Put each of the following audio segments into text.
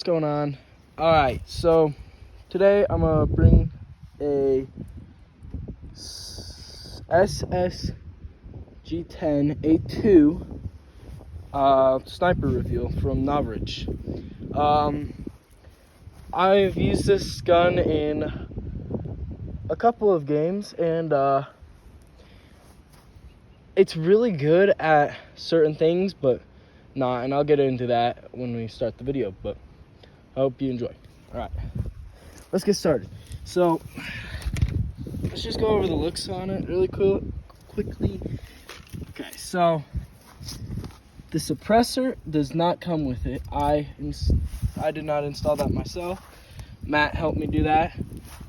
What's going on? Alright, so today I'm gonna bring a SSG10-A2 sniper reveal from Novritsch. I've used this gun in a couple of games, and it's really good at certain things, but not, and I'll get into that when we start the video, but I hope you enjoy. Alright, let's get started. So, let's just go over the looks on it really quickly. Okay, so the suppressor does not come with it. I did not install that myself. Matt helped me do that.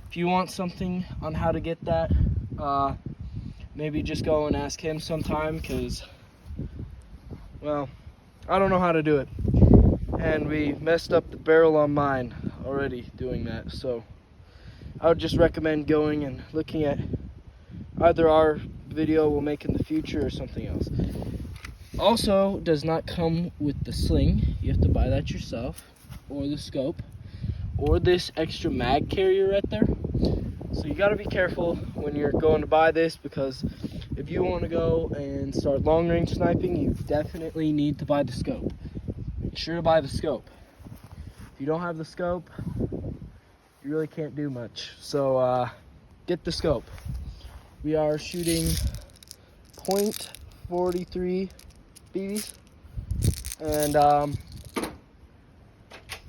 If you want something on how to get that, maybe just go and ask him sometime, because, well, I don't know how to do it. And we messed up the barrel on mine already doing that. So I would just recommend going and looking at either our video we'll make in the future or something else. Also, does not come with the sling. You have to buy that yourself, or the scope, or this extra mag carrier right there. So you got to be careful when you're going to buy this, because if you want to go and start long range sniping, you definitely need to buy the scope. Make sure to buy the scope. If you don't have the scope, you really can't do much. So get the scope. We are shooting .43 BBs, and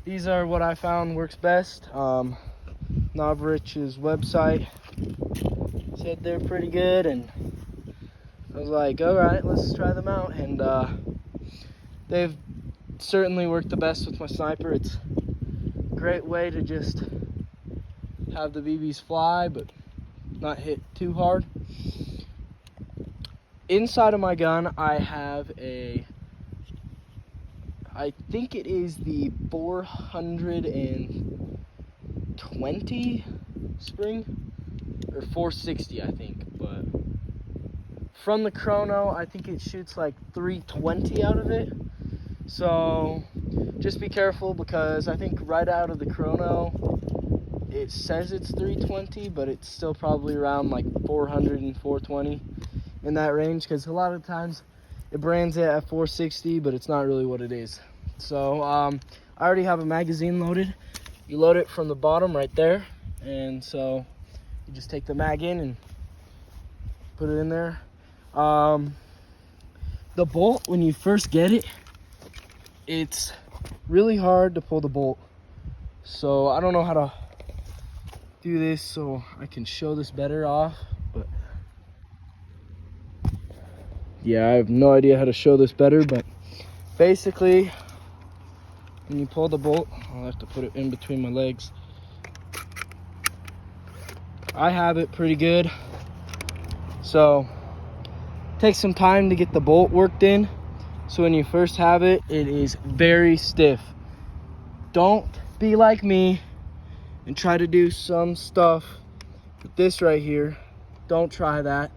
these are what I found works best. Novritsch's website said they're pretty good, and I was like, all right, let's try them out. And they've certainly worked the best with my sniper. It's a great way to just have the BBs fly but not hit too hard. Inside of my gun, I have I think it is the 420 spring, or 460 I think, but from the chrono I think it shoots like 320 out of it. So just be careful, because I think right out of the chrono it says it's 320, but it's still probably around like 400 and 420 in that range, because a lot of times it brands it at 460, but it's not really what it is. So I already have a magazine loaded. You load it from the bottom right there, and so you just take the mag in and put it in there. The bolt, when you first get it, it's really hard to pull the bolt. So I don't know how to do this so I can show this better off, but yeah, I have no idea how to show this better. But basically, when you pull the bolt, I'll have to put it in between my legs. I have it pretty good, so it takes some time to get the bolt worked in. So when you first have it, it is very stiff. Don't be like me and try to do some stuff with this right here. Don't try that.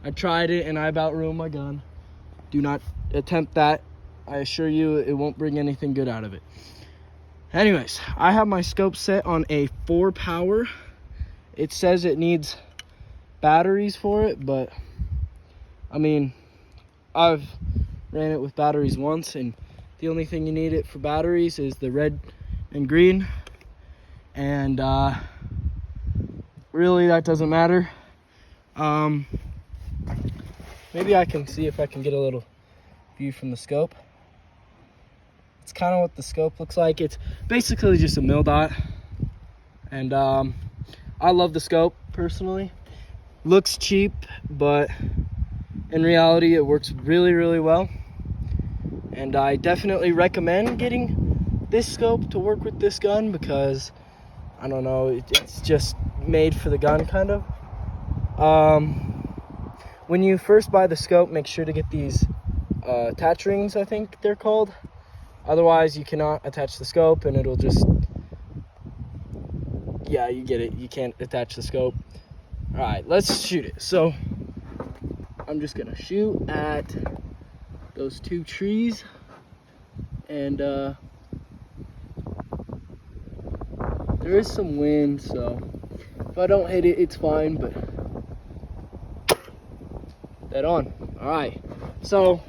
I tried it and I about ruined my gun. Do not attempt that. I assure you it won't bring anything good out of it. Anyways, I have my scope set on a 4 power. It says it needs batteries for it, but I mean, I've ran it with batteries once, and the only thing you need it for batteries is the red and green, and really that doesn't matter. Maybe I can see if I can get a little view from the scope. It's kind of what the scope looks like. It's basically just a mil dot, and I love the scope personally. Looks cheap, but in reality it works really, really well. And I definitely recommend getting this scope to work with this gun, because I don't know, it's just made for the gun kind of. When you first buy the scope, make sure to get these attach rings, I think they're called. Otherwise you cannot attach the scope, and it'll just, yeah, you get it, you can't attach the scope. All right, let's shoot it. So I'm just gonna shoot at those 2 trees, and There is some wind, so if I don't hit it, it's fine, but dead on. All right, so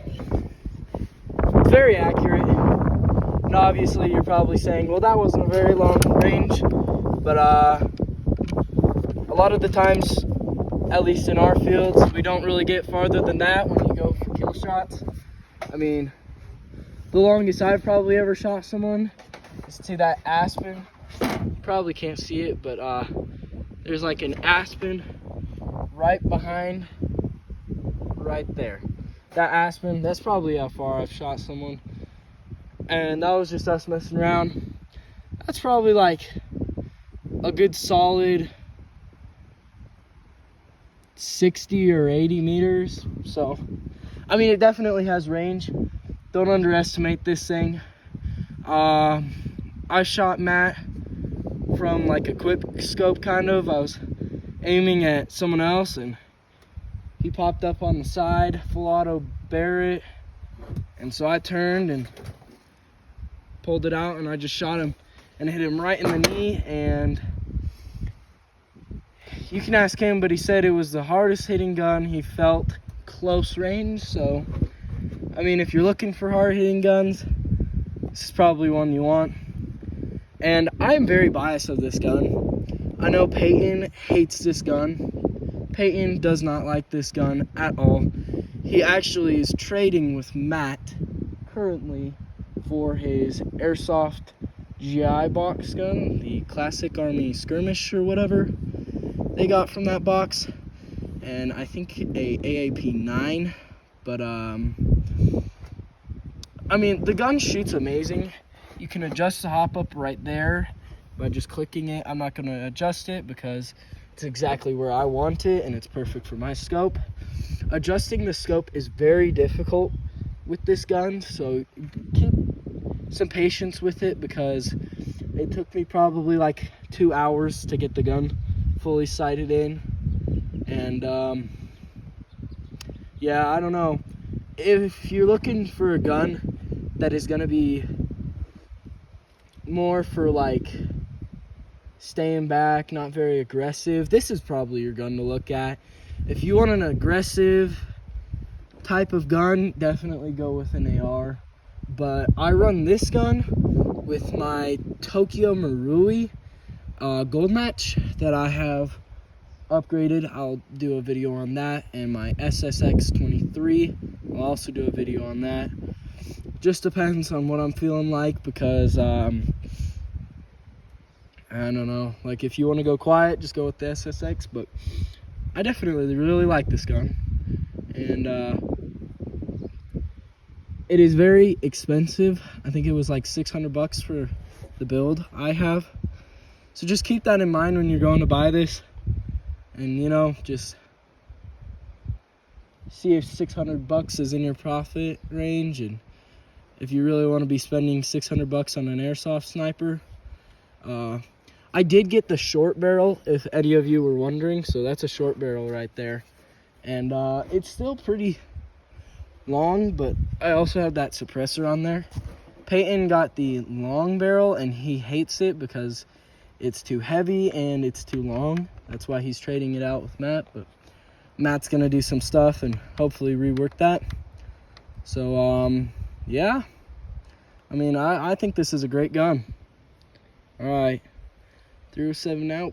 it's very accurate. And obviously you're probably saying, well, that wasn't a very long range, but a lot of the times, at least in our fields, we don't really get farther than that when you go for kill shots. I mean, the longest I've probably ever shot someone is to that aspen. You probably can't see it, but there's like an aspen right behind, right there. That aspen, that's probably how far I've shot someone. And that was just us messing around. That's probably like a good solid 60 or 80 meters. So, I mean, it definitely has range. Don't underestimate this thing. I shot Matt from like a quick scope kind of. I was aiming at someone else and he popped up on the side, full auto Barrett. And so I turned and pulled it out and I just shot him and hit him right in the knee. And you can ask him, but he said it was the hardest hitting gun he felt close range. So, I mean, if you're looking for hard hitting guns, this is probably one you want. And I'm very biased of this gun. I know Peyton hates this gun. Peyton does not like this gun at all. He actually is trading with Matt currently for his airsoft GI box gun, the Classic Army Skirmish or whatever they got from that box. And I think a AAP9, but I mean, the gun shoots amazing. You can adjust the hop up right there by just clicking it. I'm not going to adjust it because it's exactly where I want it and it's perfect for my scope. Adjusting the scope is very difficult with this gun, so keep some patience with it because it took me probably like 2 hours to get the gun fully sighted in. And yeah, I don't know. If you're looking for a gun that is going to be more for like staying back, not very aggressive, this is probably your gun to look at. If you want an aggressive type of gun, definitely go with an AR. But I run this gun with my Tokyo Marui gold match that I have upgraded. I'll do a video on that, and my SSX10-A2. I'll also do a video on that. Just depends on what I'm feeling like because I don't know, like if you want to go quiet, just go with the SSX, but I definitely really like this gun. And it is very expensive. I think it was like $600 for the build I have. So just keep that in mind when you're going to buy this. And you know, just see if $600 is in your profit range, and if you really want to be spending $600 on an airsoft sniper. I did get the short barrel, if any of you were wondering. So that's a short barrel right there, and it's still pretty long, but I also have that suppressor on there. Peyton got the long barrel and he hates it because it's too heavy and it's too long. That's why he's trading it out with Matt, but Matt's gonna do some stuff and hopefully rework that. So yeah, I mean, I think this is a great gun. All right, 307 out.